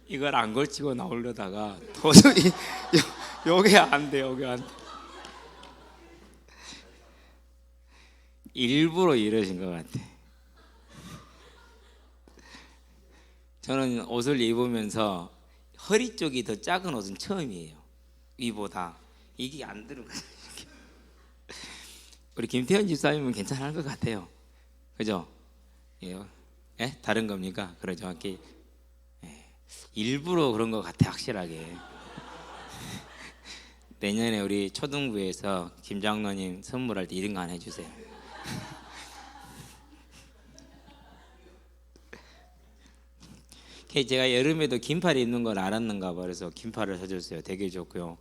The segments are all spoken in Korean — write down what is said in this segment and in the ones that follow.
이걸 안 걸치고 나오려다가 도저히 요게 안 돼, 요게 안 돼. 일부러 이러신 것 같아. 저는 옷을 입으면서 허리 쪽이 더 작은 옷은 처음이에요. 위보다 이게 안 들어가요. 우리 김태현 집사님은 괜찮을 것 같아요. 그죠? 예? 다른 겁니까? 그러죠. 이렇게 일부러 그런 것 같아, 확실하게. 내년에 우리 초등부에서 김 장로님 선물할 때 이런 거 하나 해주세요. 제가 여름에도 긴팔 입는 걸 알았는가 봐. 그래서 긴팔을 사줬어요. 되게 좋고요.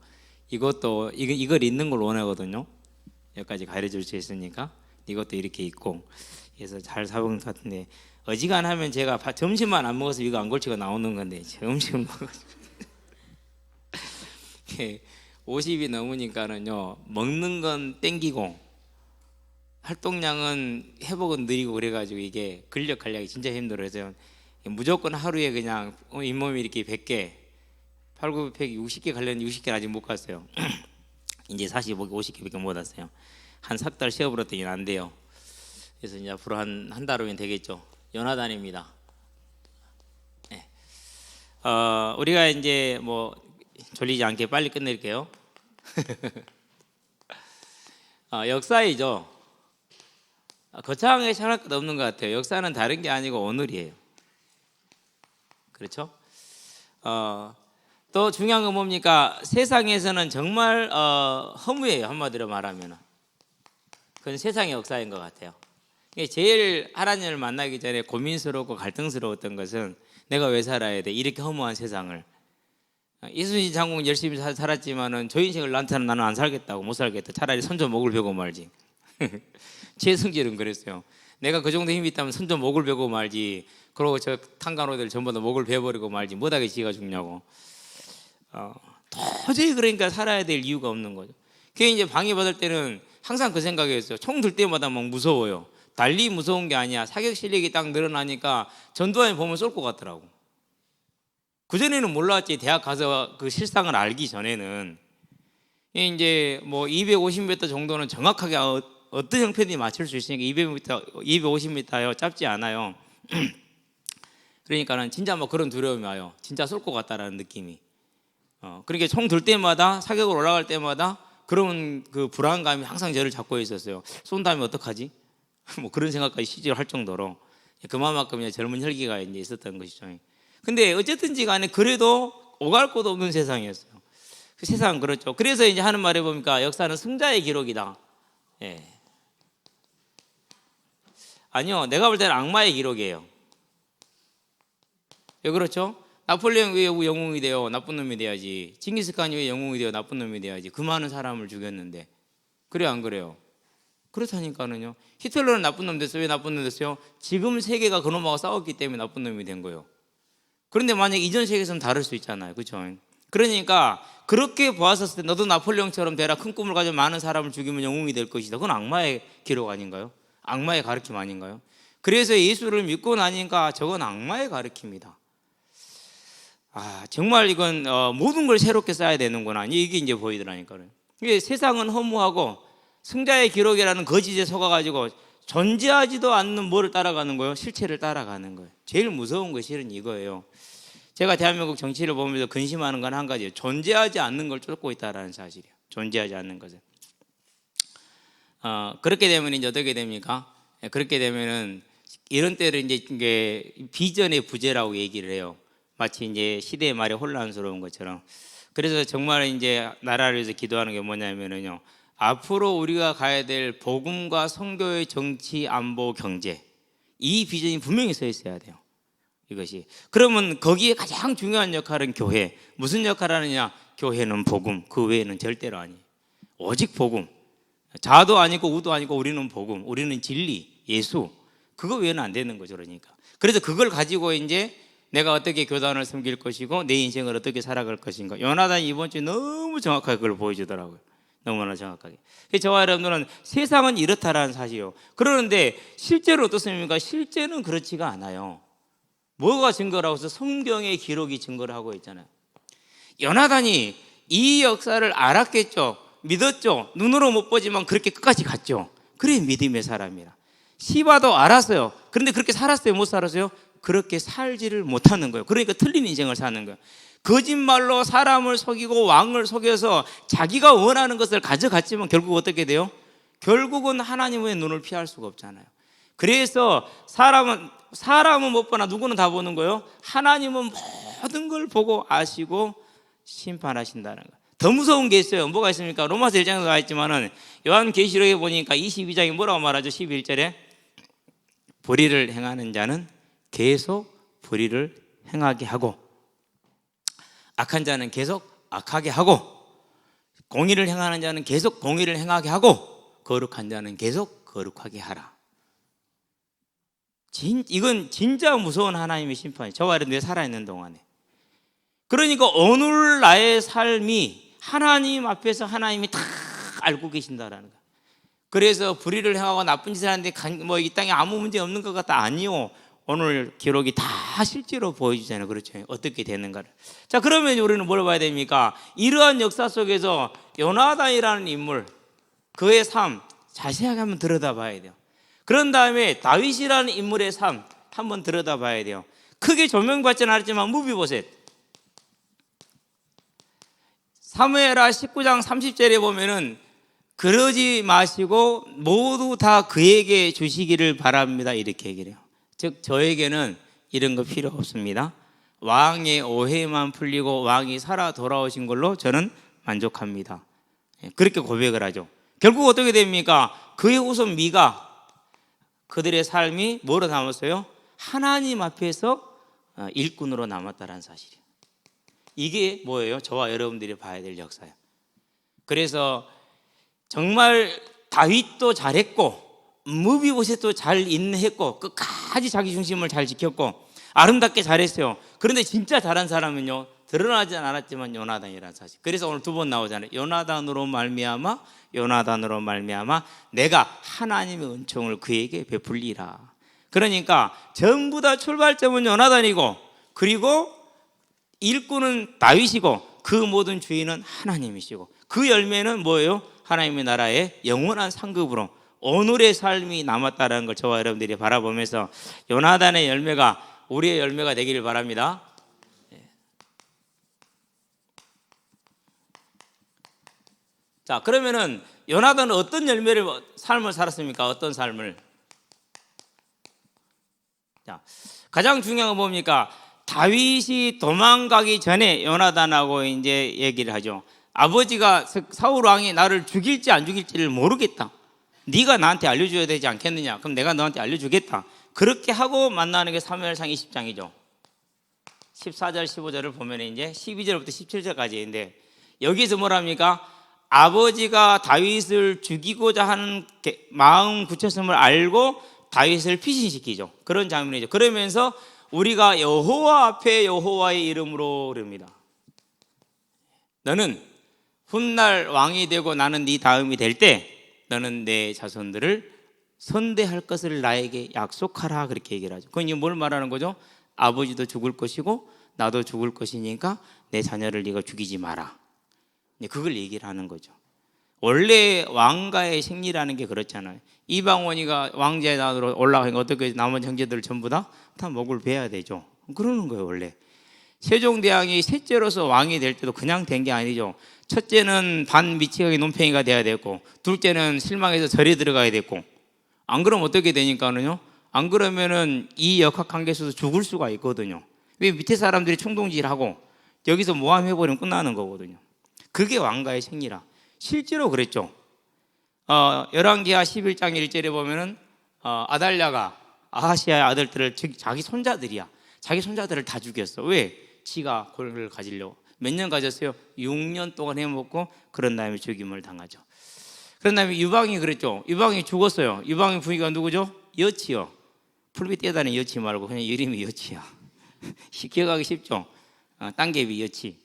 이것도 이걸 입는 걸 원하거든요. 여기까지 가려줄 수 있으니까 이것도 이렇게 입고 그래서 잘 사본 것 같은데, 어지간하면 제가 점심만 안 먹어서 이거 안 걸치고 나오는 건데 점심 먹어가지고 50이 넘으니까는요, 먹는 건 땡기고 활동량은 회복은 느리고 그래가지고 이게 근력 관리하기 진짜 힘들어서 무조건 하루에 그냥 잇몸이 이렇게 100개, 팔굽혀펴기 60개 가려는 60개는 아직 못 갔어요. 이제 45개, 50개밖에 못 왔어요. 한 석 달 쉬어버렸더니 안 돼요. 그래서 이제 앞으로 한 달 후엔 되겠죠. 연하단입니다. 네. 우리가 이제 뭐 졸리지 않게 빨리 끝낼게요. 역사이죠. 거창하게 생각할 것 없는 것 같아요. 역사는 다른 게 아니고 오늘이에요. 그렇죠? 또 중요한 건 뭡니까? 세상에서는 정말 허무해요. 한마디로 말하면 그건 세상의 역사인 것 같아요. 제일 하나님을 만나기 전에 고민스럽고 갈등스러웠던 것은 내가 왜 살아야 돼? 이렇게 허무한 세상을. 이순신 장군 열심히 살았지만은 저 인생을 나는 안 살겠다고, 못 살겠다. 차라리 손좀 목을 베고 말지. 최승질은 그랬어요. 내가 그 정도 힘이 있다면 손좀 목을 베고 말지. 그러고 저 탄간호들 전부 다 목을 베버리고 말지. 못하게 지가 죽냐고. 도저히 그러니까 살아야 될 이유가 없는 거죠. 그게 이제 방해받을 때는 항상 그 생각이었어요. 총 들 때마다 막 무서워요. 달리 무서운 게 아니야. 사격 실력이 딱 늘어나니까 전두환이 보면 쏠 것 같더라고. 그전에는 몰랐지. 대학 가서 그 실상을 알기 전에는. 이제 뭐 250m 정도는 정확하게 어떤 형편이 맞출 수 있으니까 250m요. 짧지 않아요. 그러니까는 진짜 뭐 그런 두려움이 와요. 진짜 쏠 것 같다라는 느낌이. 그러니까 총 들 때마다, 사격을 올라갈 때마다 그런 그 불안감이 항상 저를 잡고 있었어요. 쏜 다음에 어떡하지? 뭐 그런 생각까지 시지를 할 정도로 그만큼 젊은 혈기가 이제 있었던 것이죠. 근데 어쨌든지 간에 그래도 오갈 곳 없는 세상이었어요. 그 세상은 그렇죠. 그래서 이제 하는 말에 보니까 역사는 승자의 기록이다. 예. 아니요, 내가 볼 때는 악마의 기록이에요. 왜 그렇죠? 나폴레옹 왜 영웅이 돼요? 나쁜 놈이 돼야지. 징기스칸이 왜 영웅이 돼요? 나쁜 놈이 돼야지. 그 많은 사람을 죽였는데. 그래요, 안 그래요? 그렇다니까는요. 히틀러는 나쁜 놈 됐어요. 왜 나쁜 놈 됐어요? 지금 세계가 그놈하고 싸웠기 때문에 나쁜 놈이 된 거예요. 그런데 만약 이전 세계에서는 다를 수 있잖아요. 그렇죠? 그러니까 그렇게 보았었을 때 너도 나폴레옹처럼 되라. 큰 꿈을 가지고 많은 사람을 죽이면 영웅이 될 것이다. 그건 악마의 기록 아닌가요? 악마의 가르침 아닌가요? 그래서 예수를 믿고 나니까 저건 악마의 가르침이다. 정말 이건 모든 걸 새롭게 써야 되는구나. 이게 이제 보이더라니까요. 이게 세상은 허무하고 승자의 기록이라는 거짓에 속아가지고 존재하지도 않는 뭐를 따라가는 거예요? 실체를 따라가는 거예요. 제일 무서운 것이 실은 이거예요. 제가 대한민국 정치를 보면서 근심하는 건 한 가지예요. 존재하지 않는 걸 쫓고 있다는 사실이에요. 존재하지 않는 것을. 그렇게 되면 이제 어떻게 됩니까? 그렇게 되면은 이런 때를 이제 비전의 부재라고 얘기를 해요. 마치 이제 시대의 말이 혼란스러운 것처럼. 그래서 정말 이제 나라를 위해서 기도하는 게 뭐냐면요. 앞으로 우리가 가야 될 복음과 선교의 정치, 안보, 경제, 이 비전이 분명히 서 있어야 돼요. 이것이. 그러면 거기에 가장 중요한 역할은 교회. 무슨 역할을 하느냐? 교회는 복음, 그 외에는 절대로 아니에요. 오직 복음. 자도 아니고 우도 아니고 우리는 복음, 우리는 진리, 예수. 그거 외에는 안 되는 거죠. 그러니까. 그래서 그걸 가지고 이제 내가 어떻게 교단을 섬길 것이고 내 인생을 어떻게 살아갈 것인가. 요나단이 이번 주에 너무 정확하게 그걸 보여주더라고요. 너무나 정확하게. 저와 여러분들은 세상은 이렇다라는 사실이요. 그러는데 실제로 어떻습니까? 실제는 그렇지가 않아요. 뭐가 증거라고 해서 성경의 기록이 증거를 하고 있잖아요. 요나단이 이 역사를 알았겠죠. 믿었죠. 눈으로 못 보지만 그렇게 끝까지 갔죠. 그래 믿음의 사람이라. 시바도 알았어요. 그런데 그렇게 살았어요? 못 살았어요? 그렇게 살지를 못하는 거예요. 그러니까 틀린 인생을 사는 거예요. 거짓말로 사람을 속이고 왕을 속여서 자기가 원하는 것을 가져갔지만 결국 어떻게 돼요? 결국은 하나님의 눈을 피할 수가 없잖아요. 그래서 사람은 못 보나 누구는 다 보는 거예요. 하나님은 모든 걸 보고 아시고 심판하신다는 거예요. 더 무서운 게 있어요. 뭐가 있습니까? 로마서 1장에 나와 있지만은 요한계시록에 보니까 22장이 뭐라고 말하죠? 11절에 불의를 행하는 자는 계속 불의를 행하게 하고 악한 자는 계속 악하게 하고 공의를 행하는 자는 계속 공의를 행하게 하고 거룩한 자는 계속 거룩하게 하라. 이건 진짜 무서운 하나님의 심판이에요. 저와 여러분들이 살아있는 동안에. 그러니까 오늘 나의 삶이 하나님 앞에서 하나님이 다 알고 계신다라는 거예요. 그래서 불의를 행하고 나쁜 짓을 하는데 뭐 이 땅에 아무 문제 없는 것 같다. 아니요. 오늘 기록이 다 실제로 보여주잖아요. 그렇죠? 어떻게 되는가를. 자, 그러면 우리는 뭘 봐야 됩니까? 이러한 역사 속에서 요나단이라는 인물, 그의 삶 자세하게 한번 들여다봐야 돼요. 그런 다음에 다윗이라는 인물의 삶 한번 들여다봐야 돼요. 크게 조명받지는 않았지만 무비보셋, 사무엘하 19장 30절에 보면은 그러지 마시고 모두 다 그에게 주시기를 바랍니다 이렇게 얘기를 해요. 즉 저에게는 이런 거 필요 없습니다. 왕의 오해만 풀리고 왕이 살아 돌아오신 걸로 저는 만족합니다. 그렇게 고백을 하죠. 결국 어떻게 됩니까? 그의 후손 미가 그들의 삶이 뭐로 남았어요? 하나님 앞에서 일꾼으로 남았다는 사실이에요. 이게 뭐예요? 저와 여러분들이 봐야 될 역사예요. 그래서 정말 다윗도 잘했고 무비보셋도 잘 인내했고 끝까지 자기 중심을 잘 지켰고 아름답게 잘했어요. 그런데 진짜 잘한 사람은요 드러나지 않았지만 요나단이라는 사실. 그래서 오늘 두 번 나오잖아요. 요나단으로 말미암아 내가 하나님의 은총을 그에게 베풀리라. 그러니까 전부 다 출발점은 요나단이고 그리고 일꾼은 다윗이고 그 모든 주인은 하나님이시고 그 열매는 뭐예요? 하나님의 나라의 영원한 상급으로 오늘의 삶이 남았다는 걸 저와 여러분들이 바라보면서 요나단의 열매가 우리의 열매가 되기를 바랍니다. 자, 그러면은 요나단은 어떤 삶을 살았습니까? 어떤 삶을? 자, 가장 중요한 건 뭡니까? 다윗이 도망가기 전에 요나단하고 이제 얘기를 하죠. 아버지가 사울 왕이 나를 죽일지 안 죽일지를 모르겠다. 네가 나한테 알려줘야 되지 않겠느냐? 그럼 내가 너한테 알려주겠다. 그렇게 하고 만나는 게 사무엘상 20장이죠. 14절 15절을 보면 이제 12절부터 17절까지인데 여기서 뭐랍니까? 아버지가 다윗을 죽이고자 하는 마음 굳혔음을 알고 다윗을 피신시키죠. 그런 장면이죠. 그러면서 우리가 여호와 앞에 여호와의 이름으로 그럽니다. 너는 훗날 왕이 되고 나는 네 다음이 될 때 너는 내 자손들을 선대할 것을 나에게 약속하라 그렇게 얘기를 하죠. 그건 뭘 말하는 거죠? 아버지도 죽을 것이고 나도 죽을 것이니까 내 자녀를 네가 죽이지 마라. 그걸 얘기를 하는 거죠. 원래 왕가의 생리라는 게 그렇잖아요. 이방원이가 왕제단으로 올라가니까 어떻게 나머지 형제들 전부 다 목을 베야 되죠. 그러는 거예요 원래. 세종대왕이 셋째로서 왕이 될 때도 그냥 된 게 아니죠. 첫째는 반미치하게 논팽이가 돼야 됐고 둘째는 실망해서 절에 들어가야 됐고 안 그러면 어떻게 되니까는요. 안 그러면은 이 역학관계에서도 죽을 수가 있거든요. 왜 밑에 사람들이 충동질하고 여기서 모함해버리면 끝나는 거거든요. 그게 왕가의 생리라. 실제로 그랬죠. 열왕기하 11장 1절에 보면은 아달랴가 아하시아의 아들들을 즉 자기 손자들이야. 자기 손자들을 다 죽였어. 왜? 지가 권력을 가지려고. 몇 년 가졌어요? 6년 동안 해먹고 그런 다음에 죽임을 당하죠. 그런 다음에 유방이 그랬죠. 유방이 죽었어요. 유방의 부위가 누구죠? 여치요. 풀빛 뛰어다니는 여치 말고 그냥 이름이 여치야. 기억하기 쉽죠? 땅개비 여치.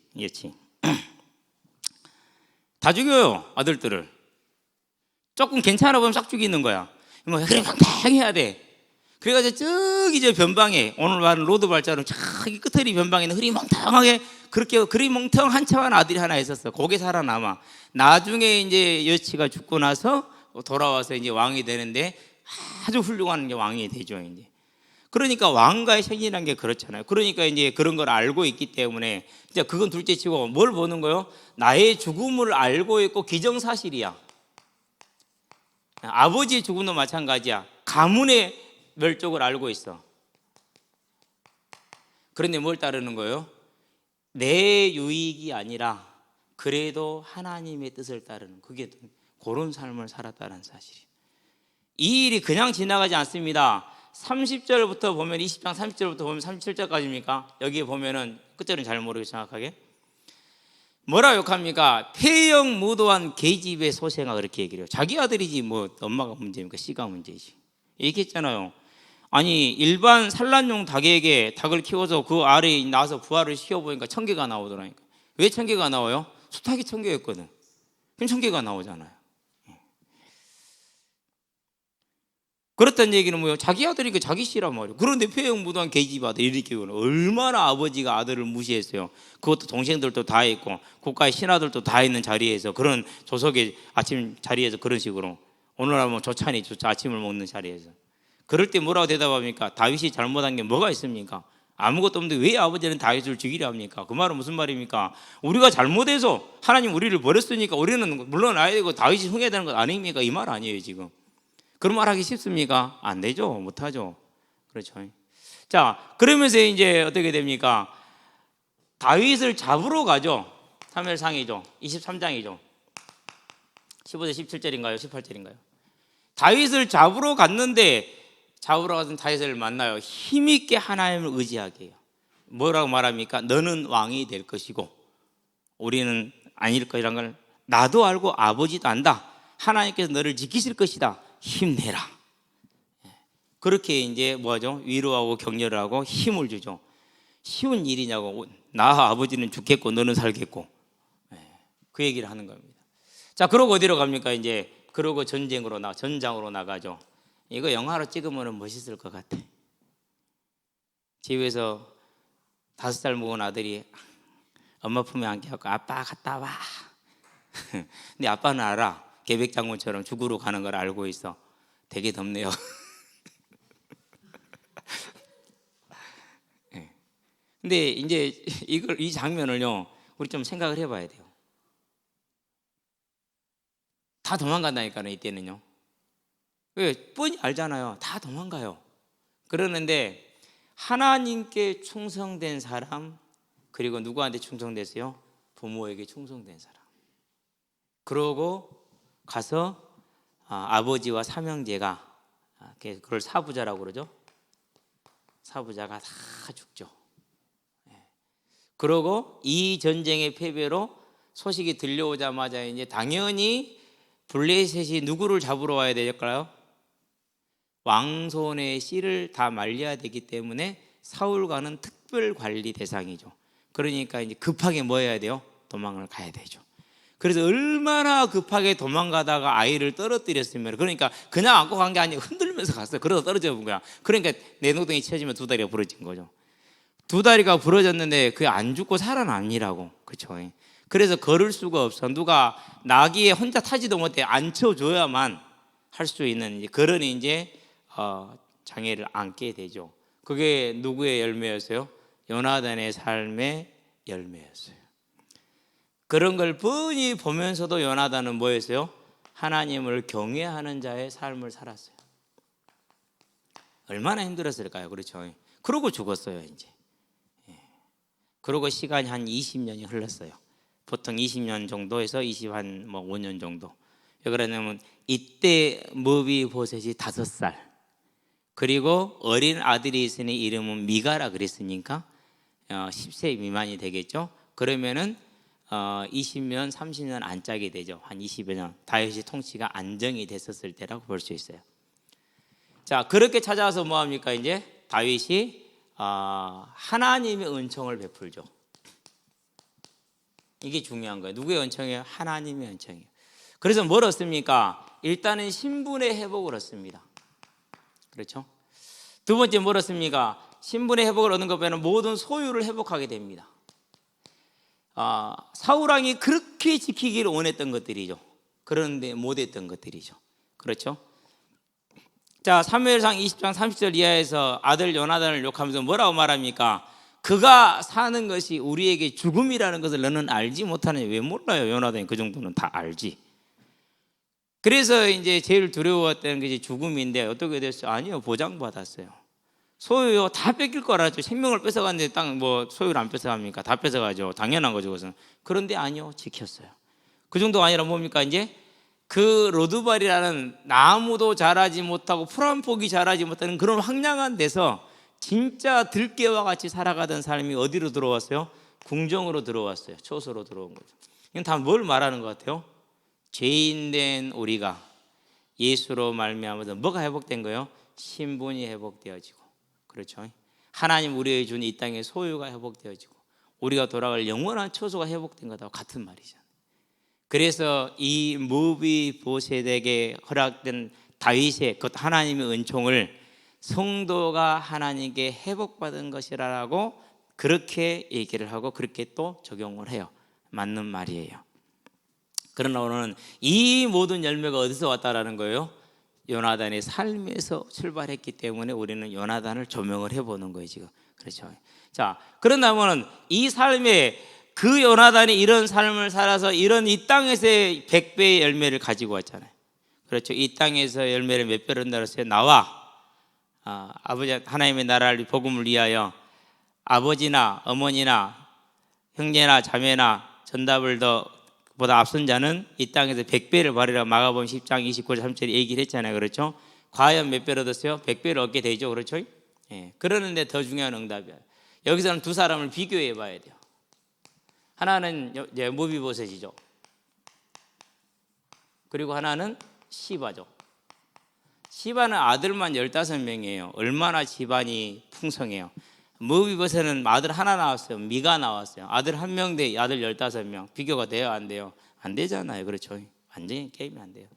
다 죽여요 아들들을. 조금 괜찮아 보면 싹 죽이는 거야. 뭐 그래 평생 해야 돼. 그래가지고 저기 저 변방에 오늘 말하는 로드 발자로 저기 끝허리 변방에 있는 흐리멍텅하게 그렇게 흐리멍텅한 척한 아들이 하나 있었어. 거기 살아남아. 나중에 이제 여치가 죽고 나서 돌아와서 이제 왕이 되는데 아주 훌륭한 게 왕이 되죠. 이제 그러니까 왕가의 생리란 게 그렇잖아요. 그러니까 이제 그런 걸 알고 있기 때문에 이제 그건 둘째치고 뭘 보는 거요? 나의 죽음을 알고 있고 기정사실이야. 아버지의 죽음도 마찬가지야. 가문의 멸족을 알고 있어. 그런데 뭘 따르는 거예요? 내 유익이 아니라 그래도 하나님의 뜻을 따르는, 그게 그런 삶을 살았다는 사실이에요. 이 일이 그냥 지나가지 않습니다. 30절부터 보면 20장 30절부터 보면 37절까지입니까? 여기에 보면은 끝절은 잘 모르겠어요 정확하게. 뭐라 욕합니까? 폐영무도한 계집의 소생아, 그렇게 얘기를 해요. 자기 아들이지 뭐 엄마가 문제입니까? 씨가 문제지. 얘기했잖아요. 아니 일반 산란용 닭에게 닭을 키워서 그 알이 나와서 부화를 시켜보니까 1000개가 나오더라니까. 왜 1000개가 나와요? 수탉이 1000개였거든. 그럼 1000개가 나오잖아요. 그렇다는 얘기는 뭐예요? 자기 아들이니까 자기 씨란 말이에요. 그런데 폐영무도한 계집 아들 이렇게 얼마나 아버지가 아들을 무시했어요. 그것도 동생들도 다 있고 국가의 신하들도 다 있는 자리에서, 그런 조석의 아침 자리에서 그런 식으로, 오늘 하면 조찬이 아침을 먹는 자리에서 그럴 때 뭐라고 대답합니까? 다윗이 잘못한 게 뭐가 있습니까? 아무것도 없는데 왜 아버지는 다윗을 죽이려 합니까? 그 말은 무슨 말입니까? 우리가 잘못해서 하나님 우리를 버렸으니까 우리는 물러나야 되고 다윗이 흥해야 되는 것 아닙니까? 이 말 아니에요 지금. 그런 말 하기 쉽습니까? 안 되죠. 못하죠. 그렇죠. 자, 그러면서 이제 어떻게 됩니까? 다윗을 잡으러 가죠. 사무엘상이죠. 23장이죠. 15절 17절인가요? 18절인가요? 다윗을 잡으러 갔는데, 잡으러 가서 다윗을 만나요. 힘있게 하나님을 의지하게 해요. 뭐라고 말합니까? 너는 왕이 될 것이고 우리는 아닐 것이라는 걸 나도 알고 아버지도 안다. 하나님께서 너를 지키실 것이다. 힘내라. 그렇게 이제 뭐하죠? 위로하고 격려를 하고 힘을 주죠. 쉬운 일이냐고. 나 아버지는 죽겠고 너는 살겠고, 그 얘기를 하는 겁니다. 자, 그러고 어디로 갑니까? 이제 그러고 전장으로 나가죠. 이거 영화로 찍으면 멋있을 것 같아. 집에서 5살 먹은 아들이 엄마 품에 안겨갖고 아빠 갔다 와. 근데 아빠는 알아. 계백장군처럼 죽으러 가는 걸 알고 있어. 되게 덥네요. 근데 이제 이 장면을요, 우리 좀 생각을 해봐야 돼요. 다 도망간다니까요, 이때는요. 왜? 뻔히 알잖아요. 다 도망가요. 그러는데 하나님께 충성된 사람, 그리고 누구한테 충성됐어요? 부모에게 충성된 사람. 그러고 가서 아버지와 삼형제가, 그걸 사부자라고 그러죠. 사부자가 다 죽죠. 그러고 이 전쟁의 패배로 소식이 들려오자마자 이제 당연히 블레셋이 누구를 잡으러 와야 될까요? 왕손의 씨를 다 말려야 되기 때문에 사울과는 특별 관리 대상이죠. 그러니까 이제 급하게 뭐 해야 돼요? 도망을 가야 되죠. 그래서 얼마나 급하게 도망가다가 아이를 떨어뜨렸으면, 그러니까 그냥 안고 간 게 아니고 흔들면서 갔어요. 그러다 떨어져 본 거야. 그러니까 내노동이 쳐지면 2다리가 부러진 거죠. 2다리가 부러졌는데 그게 안 죽고 살아남니라고. 그렇죠. 그래서 걸을 수가 없어. 누가 나귀에 혼자 타지도 못해 앉혀줘야만 할 수 있는 그런 이제 장애를 안게 되죠. 그게 누구의 열매였어요? 요나단의 삶의 열매였어요. 그런 걸 뻔히 보면서도 요나단은 뭐였어요? 하나님을 경외하는 자의 삶을 살았어요. 얼마나 힘들었을까요? 그렇죠. 그러고 죽었어요. 이제. 그러고 시간이 한 20년이 흘렀어요. 보통 20년 정도에서 5년 정도. 왜 그러냐면 이때 머비보셋이 5살, 그리고 어린 아들이 있으니 이름은 미가라 그랬으니까 10세 미만이 되겠죠. 그러면은 20년 30년 안짝이 되죠. 한 20여 년 다윗이 통치가 안정이 됐었을 때라고 볼 수 있어요. 자, 그렇게 찾아와서 뭐합니까? 이제 다윗이 하나님의 은총을 베풀죠. 이게 중요한 거예요. 누구의 은총이에요? 하나님의 은총이에요. 그래서 뭘 얻습니까? 일단은 신분의 회복을 얻습니다. 그렇죠? 두 번째 뭐였습니까? 신분의 회복을 얻는 것보다는 모든 소유를 회복하게 됩니다. 사울왕이 그렇게 지키기를 원했던 것들이죠. 그런데 못했던 것들이죠. 그렇죠? 자, 사무엘상 20장 30절 이하에서 아들 요나단을 욕하면서 뭐라고 말합니까? 그가 사는 것이 우리에게 죽음이라는 것을 너는 알지 못하느냐. 왜 몰라요? 요나단이 그 정도는 다 알지. 그래서 이제 제일 두려웠던 것이 죽음인데 어떻게 됐어요? 아니요, 보장받았어요. 소유 다 뺏길 거라죠. 생명을 뺏어갔는데 땅 뭐 소유를 안 뺏어갑니까? 다 뺏어가죠. 당연한 거죠, 그것은. 그런데 아니요, 지켰어요. 그 정도가 아니라 뭡니까? 이제 그 로드발이라는 나무도 자라지 못하고 풀 한 폭이 자라지 못하는 그런 황량한 데서 진짜 들깨와 같이 살아가던 삶이 어디로 들어왔어요? 궁정으로 들어왔어요. 초소로 들어온 거죠. 이건 다 뭘 말하는 것 같아요? 죄인된 우리가 예수로 말미암아서 뭐가 회복된 거예요? 신분이 회복되어지고, 그렇죠? 하나님 우리에게 준 이 땅의 소유가 회복되어지고 우리가 돌아갈 영원한 초소가 회복된 것하고 같은 말이죠. 그래서 이 무비보셋에게 허락된 다윗의 그 하나님의 은총을 성도가 하나님께 회복받은 것이라고 그렇게 얘기를 하고 그렇게 또 적용을 해요. 맞는 말이에요. 그러나 오늘은 이 모든 열매가 어디서 왔다라는 거예요? 요나단의 삶에서 출발했기 때문에 우리는 요나단을 조명을 해보는 거예요, 지금. 그렇죠. 자, 그런다면 이 삶에 그 요나단이 이런 삶을 살아서 이런 이 땅에서의 100배의 열매를 가지고 왔잖아요. 그렇죠. 이 땅에서 열매를 몇 배를 얻는다 그랬어요? 나와 아버지 하나님의 나라를 복음을 위하여 아버지나 어머니나 형제나 자매나 전답을 보다 앞선 자는 이 땅에서 100배를 받으라. 마가복음 10장 29절 3절에 얘기를 했잖아요. 그렇죠. 과연 몇 배를 얻었어요? 100배를 얻게 되죠. 그렇죠. 예. 그러는데 더 중요한 응답이에요. 여기서는 두 사람을 비교해 봐야 돼요. 하나는 이제 무비보셋이죠. 그리고 하나는 시바죠. 시바는 아들만 15명이에요. 얼마나 집안이 풍성해요. 무비보셋은 아들 하나 나왔어요. 미가 나왔어요. 아들 1명 대 아들 15명. 비교가 돼요? 안 돼요? 안 되잖아요. 그렇죠. 완전히 게임이 안 돼요.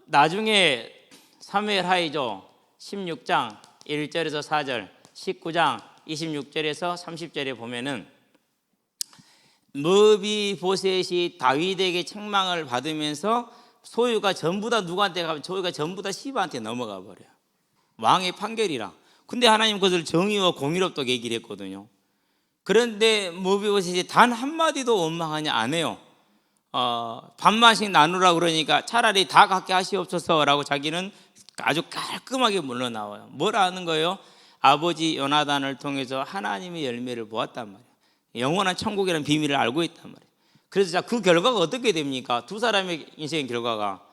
나중에 사무엘 하이죠. 16장 1절에서 4절, 19장 26절에서 30절에 보면은 무비보셋이 다윗에게 책망을 받으면서 소유가 전부 다 누구한테 가면 소유가 전부 다 시바한테 넘어가 버려요. 왕의 판결이라. 근데 하나님 그것을 정의와 공의롭다고 얘기를 했거든요. 그런데 무비보셋이 단 한마디도 원망하냐 안 해요. 반만씩 나누라 그러니까 차라리 다 갖게 하시옵소서라고 자기는 아주 깔끔하게 물러나와요. 뭘 하는 거예요? 아버지 요나단을 통해서 하나님의 열매를 보았단 말이에요. 영원한 천국이라는 비밀을 알고 있단 말이에요. 그래서 그 결과가 어떻게 됩니까? 두 사람의 인생의 결과가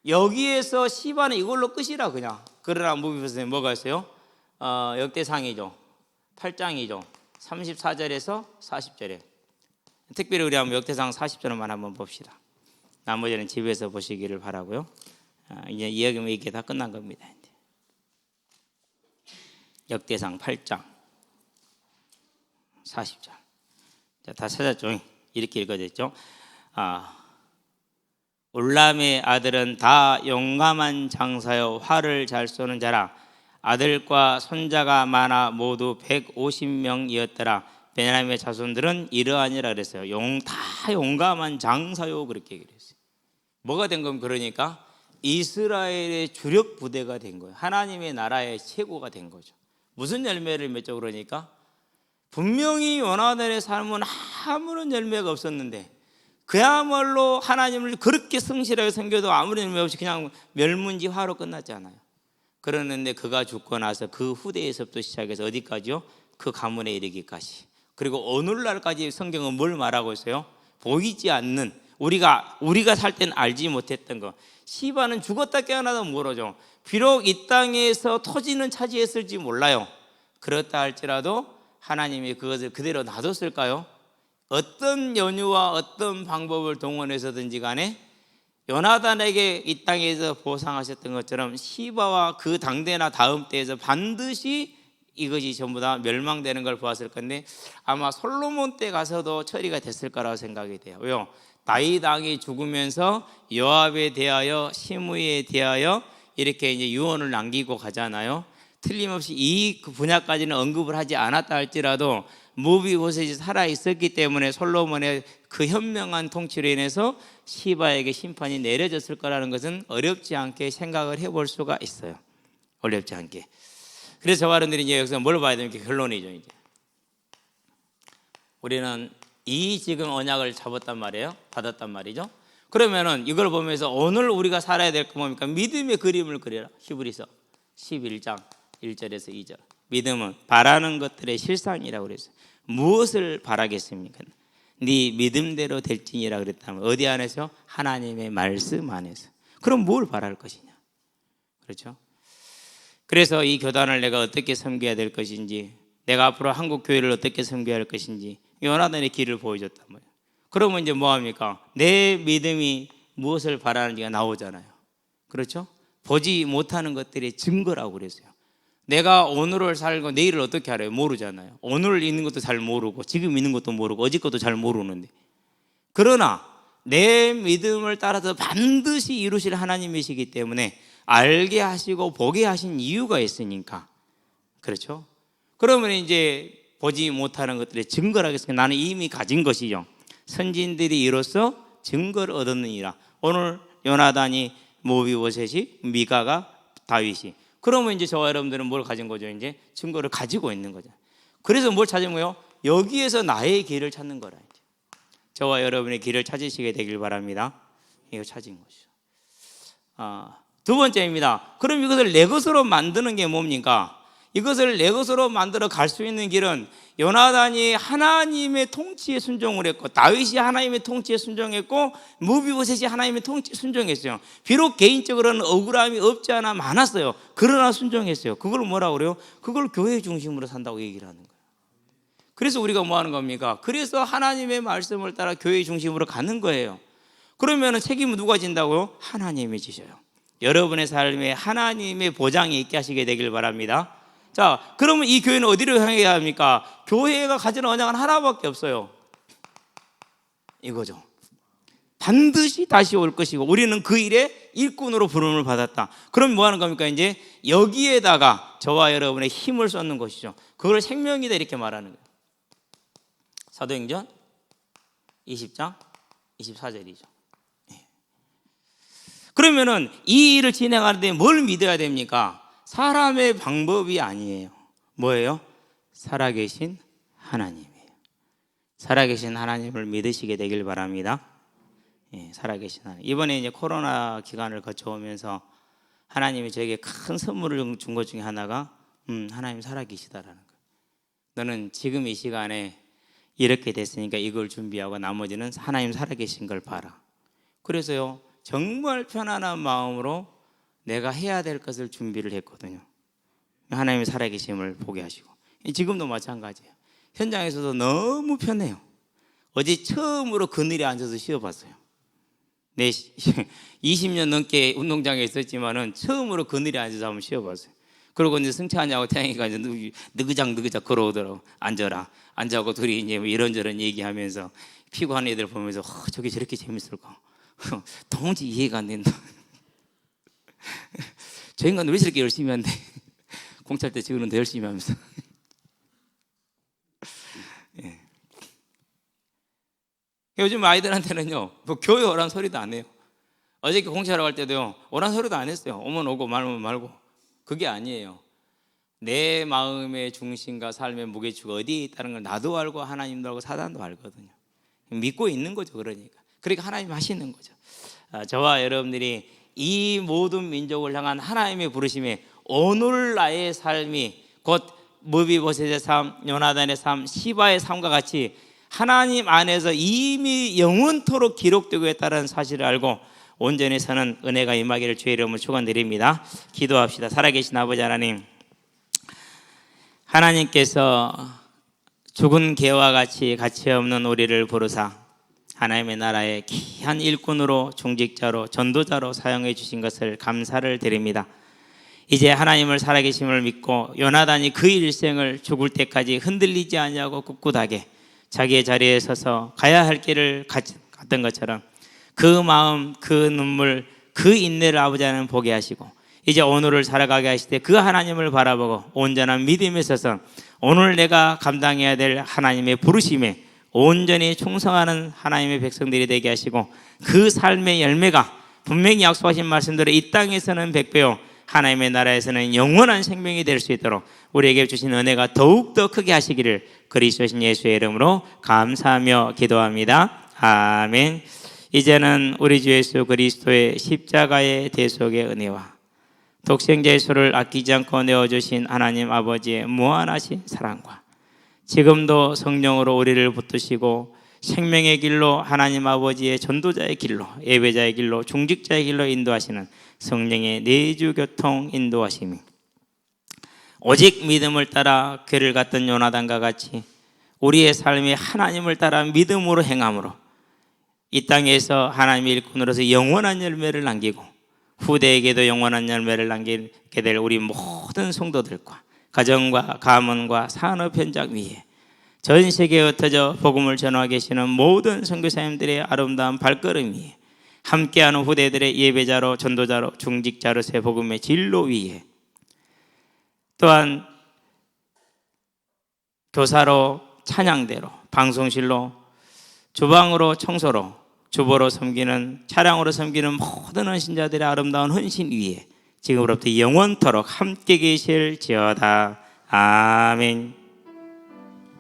여기에서 시바는 이걸로 끝이라 그냥. 그러나 무비보셋은 뭐가 있어요? 역대상이죠. 8장이죠. 34절에서 40절에 특별히 우리 한번 역대상 40절만 한번 봅시다. 나머지는 집에서 보시기를 바라고요. 이제 이야기는 이게 다 끝난 겁니다. 이제. 역대상 8장 40절. 자, 다 찾았죠? 이렇게 읽어졌죠. 올람의 아들은 다 용감한 장사여 활을 잘 쏘는 자라. 아들과 손자가 많아 모두 150명이었더라. 베냐민의 자손들은 이러하니라 그랬어요. 다 용감한 장사요 그렇게 얘기했어요. 뭐가 된 건 그러니까 이스라엘의 주력 부대가 된 거예요. 하나님의 나라의 최고가 된 거죠. 무슨 열매를 맺죠? 그러니까 분명히 요나단의 삶은 아무런 열매가 없었는데 그야말로 하나님을 그렇게 성실하게 섬겨도 아무런 열매 없이 그냥 멸문지화로 끝났잖아요. 그러는데 그가 죽고 나서 그 후대에서부터 시작해서 어디까지요? 그 가문에 이르기까지. 그리고 오늘날까지 성경은 뭘 말하고 있어요? 보이지 않는 우리가 살 때는 알지 못했던 거. 시바는 죽었다 깨어나도 모르죠. 비록 이 땅에서 토지는 차지했을지 몰라요. 그렇다 할지라도 하나님이 그것을 그대로 놔뒀을까요? 어떤 연유와 어떤 방법을 동원해서든지 간에 요나단에게 이 땅에서 보상하셨던 것처럼 시바와 그 당대나 다음 때에서 반드시 이것이 전부 다 멸망되는 걸 보았을 건데 아마 솔로몬 때 가서도 처리가 됐을 거라고 생각이 돼요. 왜요? 다윗 왕이 죽으면서 요압에 대하여 시므이에 대하여 이렇게 이제 유언을 남기고 가잖아요. 틀림없이 이 분야까지는 언급을 하지 않았다 할지라도 무비보셋이 살아 있었기 때문에 솔로몬의 그 현명한 통치로 인해서 시바에게 심판이 내려졌을 거라는 것은 어렵지 않게 생각을 해볼 수가 있어요. 어렵지 않게. 그래서 저와 여러분들이 이제 여기서 뭘 봐야 됩니까? 결론이죠. 이제 우리는 이 지금 언약을 잡았단 말이에요. 받았단 말이죠. 그러면은 이걸 보면서 오늘 우리가 살아야 될 거 뭡니까? 믿음의 그림을 그려라. 히브리서 11장 1절에서 2절. 믿음은 바라는 것들의 실상이라고 그랬어요. 무엇을 바라겠습니까? 네 믿음대로 될지니라 그랬다면 어디 안에서? 하나님의 말씀 안에서. 그럼 뭘 바랄 것이냐? 그렇죠? 그래서 이 교단을 내가 어떻게 섬겨야 될 것인지, 내가 앞으로 한국 교회를 어떻게 섬겨야 할 것인지 요나단의 길을 보여줬단 말이에요. 그러면 이제 뭐 합니까? 내 믿음이 무엇을 바라는지가 나오잖아요. 그렇죠? 보지 못하는 것들의 증거라고 그랬어요. 내가 오늘을 살고 내일을 어떻게 알아요? 모르잖아요. 오늘 있는 것도 잘 모르고 지금 있는 것도 모르고 어제 것도 잘 모르는데, 그러나 내 믿음을 따라서 반드시 이루실 하나님이시기 때문에 알게 하시고 보게 하신 이유가 있으니까. 그렇죠? 그러면 이제 보지 못하는 것들의 증거를 하겠습니다. 나는 이미 가진 것이죠. 선진들이 이로써 증거를 얻었느니라. 오늘 요나단이, 모비보셋이, 미가가, 다윗이. 그러면 이제 저와 여러분들은 뭘 가진 거죠? 이제 증거를 가지고 있는 거죠. 그래서 뭘 찾은 거예요? 여기에서 나의 길을 찾는 거라. 이제 저와 여러분의 길을 찾으시게 되길 바랍니다. 이거 찾은 것이죠. 두 번째입니다. 그럼 이것을 내 것으로 만드는 게 뭡니까? 이것을 내 것으로 만들어 갈 수 있는 길은 요나단이 하나님의 통치에 순종을 했고, 다윗이 하나님의 통치에 순종했고, 무비보셋이 하나님의 통치에 순종했어요. 비록 개인적으로는 억울함이 없지 않아 많았어요. 그러나 순종했어요. 그걸 뭐라고 그래요? 그걸 교회 중심으로 산다고 얘기를 하는 거예요. 그래서 우리가 뭐 하는 겁니까? 그래서 하나님의 말씀을 따라 교회 중심으로 가는 거예요. 그러면 책임은 누가 진다고요? 하나님이 지셔요. 여러분의 삶에 하나님의 보장이 있게 하시게 되길 바랍니다. 자, 그러면 이 교회는 어디로 향해야 합니까? 교회가 가지는 언약은 하나밖에 없어요. 이거죠. 반드시 다시 올 것이고 우리는 그 일에 일꾼으로 부름을 받았다. 그럼 뭐 하는 겁니까? 이제 여기에다가 저와 여러분의 힘을 쏟는 것이죠. 그걸 생명이다 이렇게 말하는 거예요. 사도행전 20장 24절이죠. 그러면은 이 일을 진행하는데 뭘 믿어야 됩니까? 사람의 방법이 아니에요. 뭐예요? 살아계신 하나님이에요. 살아계신 하나님을 믿으시게 되길 바랍니다. 살아계신 하나님. 이번에 이제 코로나 기간을 거쳐오면서 하나님이 저에게 큰 선물을 준 것 중에 하나가 하나님 살아계시다라는 거예요. 너는 지금 이 시간에 이렇게 됐으니까 이걸 준비하고 나머지는 하나님 살아계신 걸 봐라. 그래서요, 정말 편안한 마음으로 내가 해야 될 것을 준비를 했거든요. 하나님의 살아계심을 보게 하시고. 지금도 마찬가지예요. 현장에서도 너무 편해요. 어제 처음으로 그늘에 앉아서 쉬어봤어요. 네, 20년 넘게 운동장에 있었지만은 처음으로 그늘에 앉아서 한번 쉬어봤어요. 그리고 이제 승찬이하고 태양이가 이제 느그작 걸어오더라고. 앉아라. 앉아고 둘이 이제 이런저런 얘기하면서 피곤한 애들 보면서 저게 저렇게 재밌을까? 도무지 이해가 안 된다. 저 인간은 왜 저렇게 열심히 한대? 공차할 때 지금은 더 열심히 하면서. 예. 요즘 아이들한테는요, 뭐 교회 오란 소리도 안 해요. 어저께 공차하러 갈 때도요, 오란 소리도 안 했어요. 오면 오고 말면 말고. 그게 아니에요. 내 마음의 중심과 삶의 무게추가 어디에 있다는 걸 나도 알고 하나님도 알고 사단도 알거든요. 믿고 있는 거죠. 그러니까 하나님 하시는 거죠. 저와 여러분들이 이 모든 민족을 향한 하나님의 부르심에 오늘 나의 삶이 곧 무비보셋의 삶, 요나단의 삶, 시바의 삶과 같이 하나님 안에서 이미 영원토록 기록되고 있다는 사실을 알고 온전히 사는 은혜가 임하기를 주의 이름으로 축원드립니다. 기도합시다. 살아계신 아버지 하나님, 하나님께서 죽은 개와 같이 가치없는 우리를 부르사 하나님의 나라의 귀한 일꾼으로, 중직자로, 전도자로 사용해 주신 것을 감사를 드립니다. 이제 하나님을 살아계심을 믿고 요나단이 그 일생을 죽을 때까지 흔들리지 아니하고 꿋꿋하게 자기의 자리에 서서 가야 할 길을 갔던 것처럼 그 마음, 그 눈물, 그 인내를 아버지 하나님 보게 하시고 이제 오늘을 살아가게 하실 때 그 하나님을 바라보고 온전한 믿음에 있어서 오늘 내가 감당해야 될 하나님의 부르심에 온전히 충성하는 하나님의 백성들이 되게 하시고 그 삶의 열매가 분명히 약속하신 말씀대로 이 땅에서는 100배요 하나님의 나라에서는 영원한 생명이 될 수 있도록 우리에게 주신 은혜가 더욱더 크게 하시기를 그리스도신 예수의 이름으로 감사하며 기도합니다. 아멘. 이제는 우리 주 예수 그리스도의 십자가의 대속의 은혜와 독생자 예수를 아끼지 않고 내어주신 하나님 아버지의 무한하신 사랑과 지금도 성령으로 우리를 붙드시고 생명의 길로 하나님 아버지의 전도자의 길로 예배자의 길로 중직자의 길로 인도하시는 성령의 내주교통 인도하심이 오직 믿음을 따라 괴를 갔던 요나단과 같이 우리의 삶에 하나님을 따라 믿음으로 행함으로 이 땅에서 하나님의 일꾼으로서 영원한 열매를 남기고 후대에게도 영원한 열매를 남기게 될 우리 모든 성도들과 가정과 가문과 산업 현장 위에 전 세계에 흩어져 복음을 전하고 계시는 모든 선교사님들의 아름다운 발걸음 위에 함께하는 후대들의 예배자로 전도자로 중직자로 새 복음의 진로 위에 또한 교사로 찬양대로 방송실로 주방으로 청소로 주보로 섬기는 차량으로 섬기는 모든 헌신자들의 아름다운 헌신 위에 지금으로부터 영원토록 함께 계실지어다. 아멘.